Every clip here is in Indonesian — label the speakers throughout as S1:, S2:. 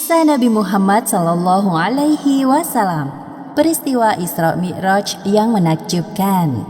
S1: Kisah Nabi Muhammad Sallallahu Alaihi Wasallam. Peristiwa Isra Mi'raj yang menakjubkan.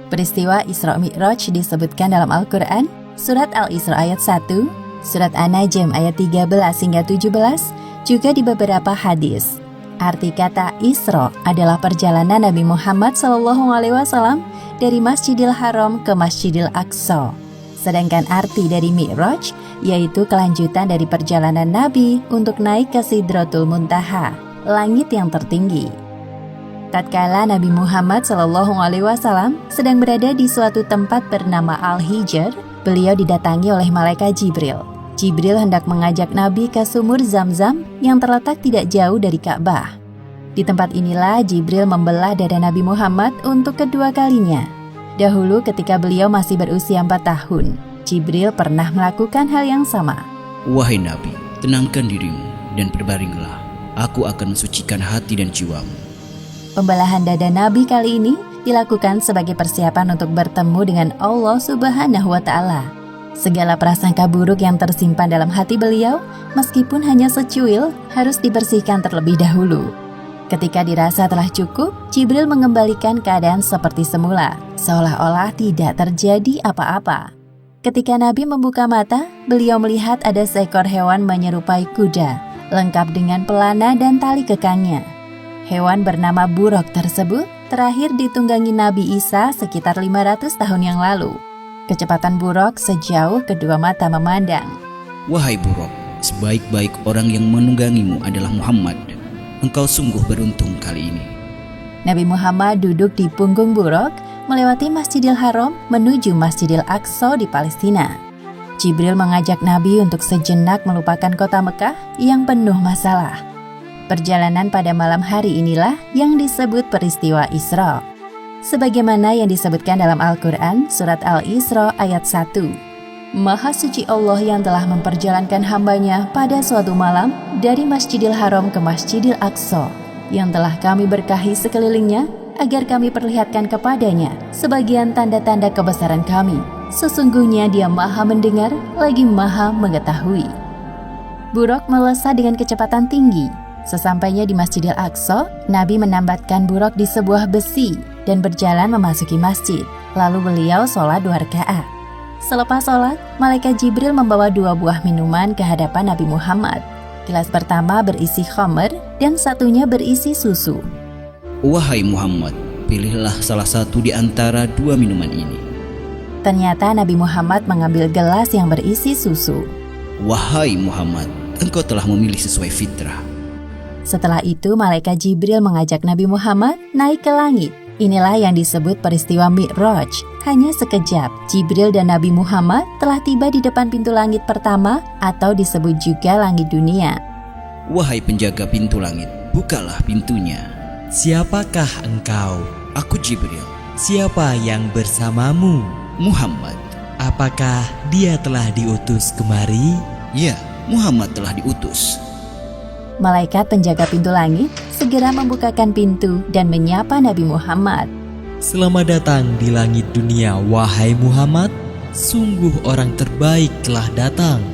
S1: Peristiwa Isra Mi'raj disebutkan dalam Al-Quran, Surat Al-Isra ayat 1, Surat An-Najm ayat 13 hingga 17, juga di beberapa hadis. Arti kata Isra adalah perjalanan Nabi Muhammad Sallallahu Alaihi Wasallam dari Masjidil Haram ke Masjidil Aqsa. Sedangkan arti dari Mi'raj yaitu kelanjutan dari perjalanan Nabi untuk naik ke Sidratul Muntaha, langit yang tertinggi. Tatkala Nabi Muhammad SAW sedang berada di suatu tempat bernama Al-Hijr, beliau didatangi oleh malaikat Jibril. Jibril hendak mengajak Nabi ke sumur Zam-Zam yang terletak tidak jauh dari Ka'bah. Di tempat inilah Jibril membelah dada Nabi Muhammad untuk kedua kalinya. Dahulu ketika beliau masih berusia 4 tahun, Jibril pernah melakukan hal yang sama.
S2: Wahai Nabi, tenangkan dirimu dan berbaringlah. Aku akan mensucikan hati dan jiwamu.
S1: Pembelahan dada Nabi kali ini dilakukan sebagai persiapan untuk bertemu dengan Allah Subhanahu wa Ta'ala. Segala prasangka buruk yang tersimpan dalam hati beliau, meskipun hanya secuil, harus dibersihkan terlebih dahulu. Ketika dirasa telah cukup, Jibril mengembalikan keadaan seperti semula, seolah-olah tidak terjadi apa-apa. Ketika Nabi membuka mata, beliau melihat ada seekor hewan menyerupai kuda, lengkap dengan pelana dan tali kekangnya. Hewan bernama buruk tersebut terakhir ditunggangi Nabi Isa sekitar 500 tahun yang lalu. Kecepatan buruk sejauh kedua mata memandang.
S2: Wahai buruk, sebaik-baik orang yang menunggangimu adalah Muhammad. Engkau sungguh beruntung kali ini.
S1: Nabi Muhammad duduk di punggung buruk, melewati Masjidil Haram menuju Masjidil Aqsa di Palestina. Jibril mengajak Nabi untuk sejenak melupakan kota Mekah yang penuh masalah. Perjalanan pada malam hari inilah yang disebut peristiwa Isra. Sebagaimana yang disebutkan dalam Al-Quran, Surat Al-Isra ayat 1. Maha suci Allah yang telah memperjalankan hambanya pada suatu malam dari Masjidil Haram ke Masjidil Aqsa, yang telah kami berkahi sekelilingnya agar kami perlihatkan kepadanya sebagian tanda-tanda kebesaran kami. Sesungguhnya dia maha mendengar lagi maha mengetahui. Buruk melesat dengan kecepatan tinggi. Sesampainya di Masjidil Aqsa, Nabi menambatkan buruk di sebuah besi dan berjalan memasuki masjid. Lalu beliau sholat 2 rakaat. Selepas sholat, malaikat Jibril membawa 2 buah minuman ke hadapan Nabi Muhammad. Gelas pertama berisi khamr dan satunya berisi susu.
S2: Wahai Muhammad, pilihlah salah satu di antara 2 minuman ini.
S1: Ternyata Nabi Muhammad mengambil gelas yang berisi susu.
S2: Wahai Muhammad, engkau telah memilih sesuai fitrah.
S1: Setelah itu, malaikat Jibril mengajak Nabi Muhammad naik ke langit. Inilah yang disebut peristiwa Mi'raj. Hanya sekejap, Jibril dan Nabi Muhammad telah tiba di depan pintu langit pertama atau disebut juga langit dunia.
S2: Wahai penjaga pintu langit, bukalah pintunya.
S3: Siapakah engkau?
S2: Aku Jibril.
S3: Siapa yang bersamamu?
S2: Muhammad.
S3: Apakah dia telah diutus kemari?
S2: Ya, Muhammad telah diutus.
S1: Malaikat penjaga pintu langit segera membukakan pintu dan menyapa Nabi Muhammad.
S3: Selamat datang di langit dunia, wahai Muhammad. Sungguh orang terbaik telah datang.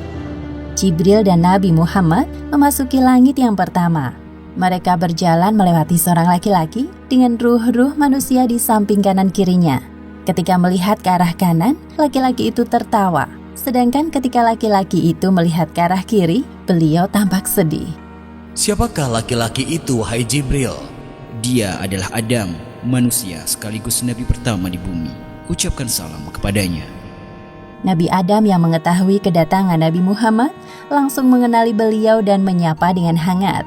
S1: Jibril dan Nabi Muhammad memasuki langit yang pertama. Mereka berjalan melewati seorang laki-laki dengan ruh-ruh manusia di samping kanan kirinya. Ketika melihat ke arah kanan, laki-laki itu tertawa. Sedangkan ketika laki-laki itu melihat ke arah kiri, beliau tampak sedih.
S4: Siapakah laki-laki itu, wahai Jibril?
S2: Dia adalah Adam, manusia sekaligus nabi pertama di bumi. Ucapkan salam kepadanya.
S1: Nabi Adam yang mengetahui kedatangan Nabi Muhammad langsung mengenali beliau dan menyapa dengan hangat.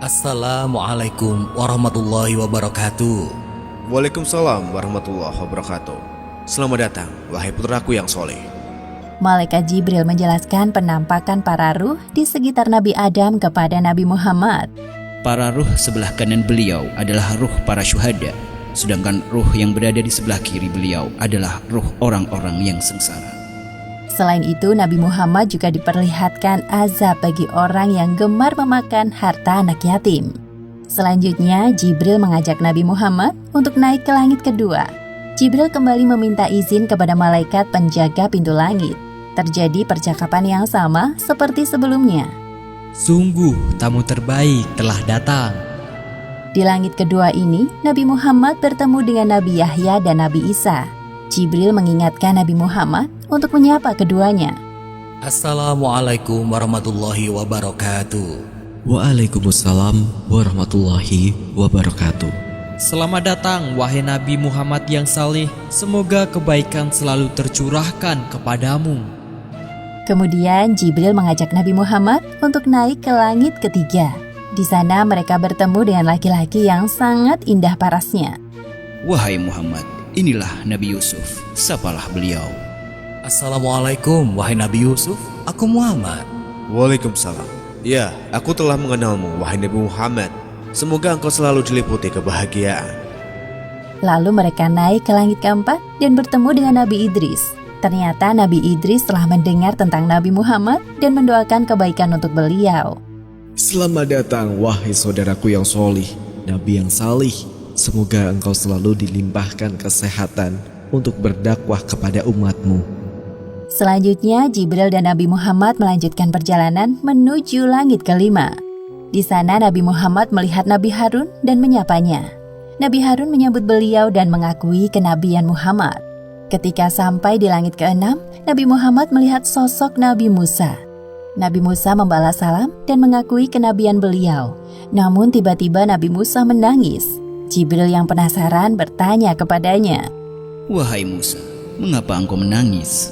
S4: Assalamualaikum warahmatullahi wabarakatuh.
S5: Waalaikumsalam warahmatullahi wabarakatuh. Selamat datang, wahai putraku yang soleh.
S1: Malaikat Jibril menjelaskan penampakan para ruh di sekitar Nabi Adam kepada Nabi Muhammad.
S2: Para ruh sebelah kanan beliau adalah ruh para syuhada, sedangkan ruh yang berada di sebelah kiri beliau adalah ruh orang-orang yang sengsara.
S1: Selain itu, Nabi Muhammad juga diperlihatkan azab bagi orang yang gemar memakan harta anak yatim. Selanjutnya, Jibril mengajak Nabi Muhammad untuk naik ke langit kedua. Jibril kembali meminta izin kepada malaikat penjaga pintu langit. Terjadi percakapan yang sama seperti sebelumnya.
S3: Sungguh tamu terbaik telah datang.
S1: Di langit kedua ini, Nabi Muhammad bertemu dengan Nabi Yahya dan Nabi Isa. Jibril mengingatkan Nabi Muhammad untuk menyapa keduanya.
S4: Assalamualaikum warahmatullahi wabarakatuh.
S6: Waalaikumsalam warahmatullahi wabarakatuh.
S3: Selamat datang wahai Nabi Muhammad yang saleh. Semoga kebaikan selalu tercurahkan kepadamu.
S1: Kemudian Jibril mengajak Nabi Muhammad untuk naik ke langit ketiga. Di sana mereka bertemu dengan laki-laki yang sangat indah parasnya.
S2: Wahai Muhammad, inilah Nabi Yusuf, sapalah beliau.
S4: Assalamualaikum wahai Nabi Yusuf, aku Muhammad.
S5: Waalaikumsalam. Ya, aku telah mengenalmu, wahai Nabi Muhammad. Semoga engkau selalu diliputi kebahagiaan.
S1: Lalu mereka naik ke langit keempat dan bertemu dengan Nabi Idris. Ternyata Nabi Idris telah mendengar tentang Nabi Muhammad dan mendoakan kebaikan untuk beliau.
S6: Selamat datang wahai saudaraku yang solih, Nabi yang salih. Semoga engkau selalu dilimpahkan kesehatan untuk berdakwah kepada umatmu.
S1: Selanjutnya Jibril dan Nabi Muhammad melanjutkan perjalanan menuju langit kelima. Di sana Nabi Muhammad melihat Nabi Harun dan menyapanya. Nabi Harun menyambut beliau dan mengakui kenabian Muhammad. Ketika sampai di langit keenam, Nabi Muhammad melihat sosok Nabi Musa. Nabi Musa membalas salam dan mengakui kenabian beliau. Namun tiba-tiba Nabi Musa menangis. Jibril yang penasaran bertanya kepadanya.
S2: Wahai Musa, mengapa engkau menangis?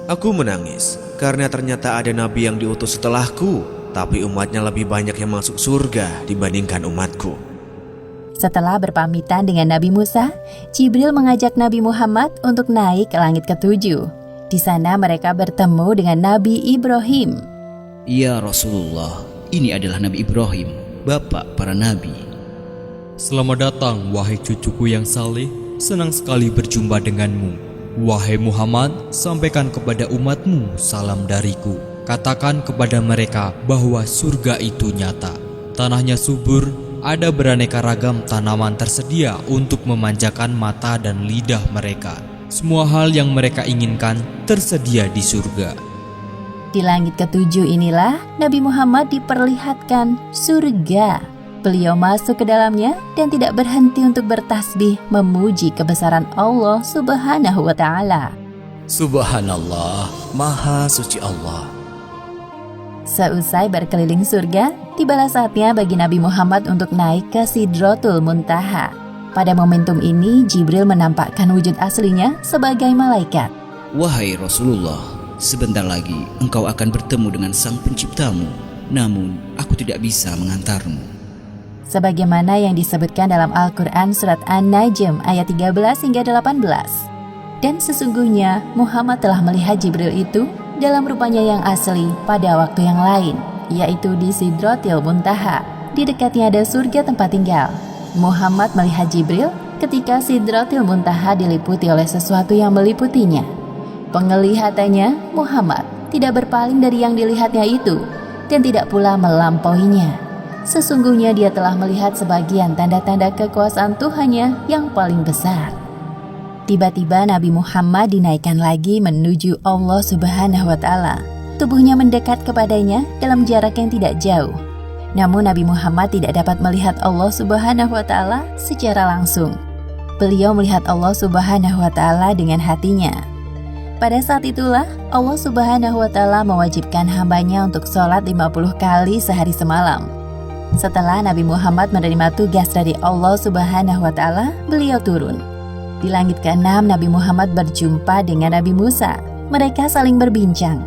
S5: Aku menangis karena ternyata ada nabi yang diutus setelahku, tapi umatnya lebih banyak yang masuk surga dibandingkan umatku.
S1: Setelah berpamitan dengan Nabi Musa, Jibril mengajak Nabi Muhammad untuk naik ke langit ketujuh. Di sana mereka bertemu dengan Nabi Ibrahim.
S2: Ya Rasulullah, ini adalah Nabi Ibrahim, bapak para nabi.
S3: Selamat datang wahai cucuku yang saleh. Senang sekali berjumpa denganmu. Wahai Muhammad, sampaikan kepada umatmu salam dariku. Katakan kepada mereka bahwa surga itu nyata. Tanahnya subur, ada beraneka ragam tanaman tersedia untuk memanjakan mata dan lidah mereka. Semua hal yang mereka inginkan tersedia di surga.
S1: Di langit ketujuh inilah Nabi Muhammad diperlihatkan surga. Beliau masuk ke dalamnya dan tidak berhenti untuk bertasbih memuji kebesaran Allah Subhanahu wa Ta'ala.
S4: Subhanallah, Maha Suci Allah.
S1: Seusai berkeliling surga, tibalah saatnya bagi Nabi Muhammad untuk naik ke Sidratul Muntaha. Pada momentum ini, Jibril menampakkan wujud aslinya sebagai malaikat.
S2: Wahai Rasulullah, sebentar lagi engkau akan bertemu dengan Sang Penciptamu. Namun, aku tidak bisa mengantarmu.
S1: Sebagaimana yang disebutkan dalam Al-Quran Surat An-Najm ayat 13 hingga 18. Dan sesungguhnya Muhammad telah melihat Jibril itu dalam rupanya yang asli pada waktu yang lain, yaitu di Sidratil Muntaha. Di dekatnya ada surga tempat tinggal. Muhammad melihat Jibril ketika Sidratil Muntaha diliputi oleh sesuatu yang meliputinya. Penglihatannya, Muhammad tidak berpaling dari yang dilihatnya itu dan tidak pula melampauinya. Sesungguhnya dia telah melihat sebagian tanda-tanda kekuasaan Tuhannya yang paling besar. Tiba-tiba Nabi Muhammad dinaikkan lagi menuju Allah Subhanahu wa Ta'ala. Tubuhnya mendekat kepadanya dalam jarak yang tidak jauh. Namun Nabi Muhammad tidak dapat melihat Allah Subhanahu wa Ta'ala secara langsung. Beliau melihat Allah Subhanahu wa Ta'ala dengan hatinya. Pada saat itulah Allah Subhanahu wa Ta'ala mewajibkan hambanya untuk sholat 50 kali sehari semalam. Setelah Nabi Muhammad menerima tugas dari Allah Subhanahu wa Ta'ala, beliau turun. Di langit ke-6, Nabi Muhammad berjumpa dengan Nabi Musa. Mereka saling berbincang.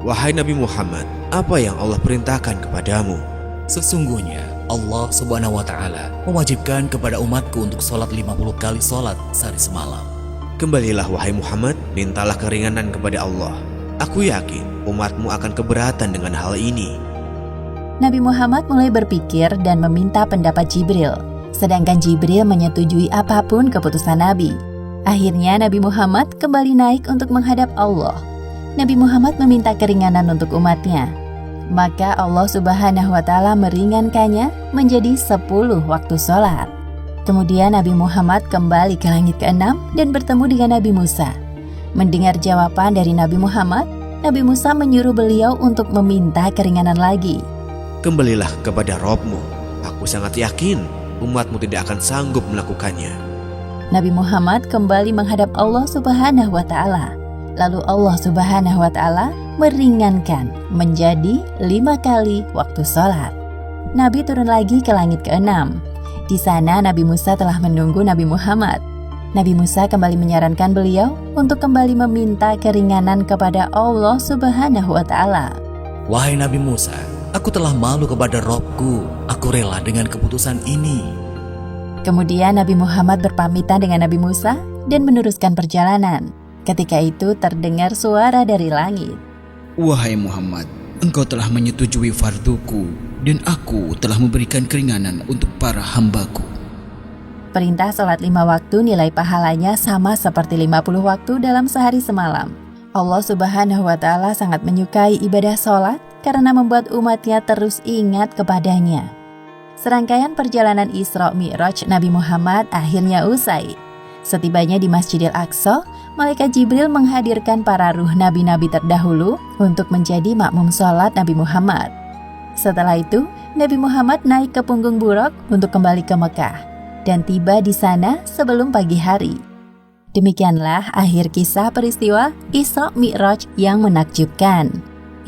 S5: Wahai Nabi Muhammad, apa yang Allah perintahkan kepadamu?
S4: Sesungguhnya Allah Subhanahu wa Ta'ala mewajibkan kepada umatku untuk sholat 50 kali sholat sehari semalam.
S5: Kembalilah wahai Muhammad, mintalah keringanan kepada Allah. Aku yakin umatmu akan keberatan dengan hal ini.
S1: Nabi Muhammad mulai berpikir dan meminta pendapat Jibril. Sedangkan Jibril menyetujui apapun keputusan Nabi. Akhirnya Nabi Muhammad kembali naik untuk menghadap Allah. Nabi Muhammad meminta keringanan untuk umatnya. Maka Allah Subhanahu wa Ta'ala meringankannya menjadi 10 waktu sholat. Kemudian Nabi Muhammad kembali ke langit ke-6 dan bertemu dengan Nabi Musa. Mendengar jawaban dari Nabi Muhammad, Nabi Musa menyuruh beliau untuk meminta keringanan lagi.
S5: Kembalilah kepada Robmu. Aku sangat yakin umatmu tidak akan sanggup melakukannya.
S1: Nabi Muhammad kembali menghadap Allah Subhanahu wa Ta'ala. Lalu Allah Subhanahu wa Ta'ala meringankan menjadi 5 kali waktu sholat. Nabi turun lagi ke langit ke-6. Di sana Nabi Musa telah menunggu Nabi Muhammad. Nabi Musa kembali menyarankan beliau untuk kembali meminta keringanan kepada Allah Subhanahu wa Ta'ala.
S4: Wahai Nabi Musa, aku telah malu kepada Robku. Aku rela dengan keputusan ini.
S1: Kemudian Nabi Muhammad berpamitan dengan Nabi Musa dan meneruskan perjalanan. Ketika itu terdengar suara dari langit.
S2: Wahai Muhammad, engkau telah menyetujui farduku dan aku telah memberikan keringanan untuk para hambaku.
S1: Perintah sholat 5 waktu nilai pahalanya sama seperti 50 waktu dalam sehari semalam. Allah Subhanahu wa Ta'ala sangat menyukai ibadah sholat karena membuat umatnya terus ingat kepadanya. Serangkaian perjalanan Isra Mi'raj Nabi Muhammad akhirnya usai. Setibanya di Masjidil Aqsa, Malaikat Jibril menghadirkan para ruh nabi-nabi terdahulu untuk menjadi makmum sholat Nabi Muhammad. Setelah itu, Nabi Muhammad naik ke punggung buruk untuk kembali ke Mekah dan tiba di sana sebelum pagi hari. Demikianlah akhir kisah peristiwa Isra Mi'raj yang menakjubkan.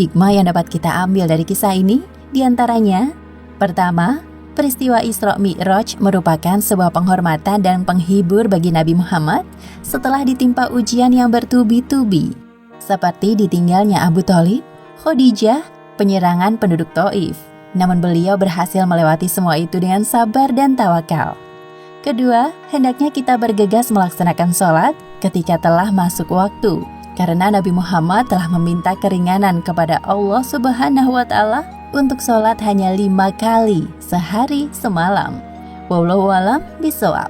S1: Hikmah yang dapat kita ambil dari kisah ini diantaranya: pertama, peristiwa Isra Mi'raj merupakan sebuah penghormatan dan penghibur bagi Nabi Muhammad setelah ditimpa ujian yang bertubi-tubi, seperti ditinggalnya Abu Thalib, Khadijah, penyerangan penduduk Taif. Namun beliau berhasil melewati semua itu dengan sabar dan tawakal. Kedua, hendaknya kita bergegas melaksanakan sholat ketika telah masuk waktu, karena Nabi Muhammad telah meminta keringanan kepada Allah Subhanahu wa Ta'ala untuk sholat hanya 5 kali sehari semalam. Wallahu a'lam bishawab.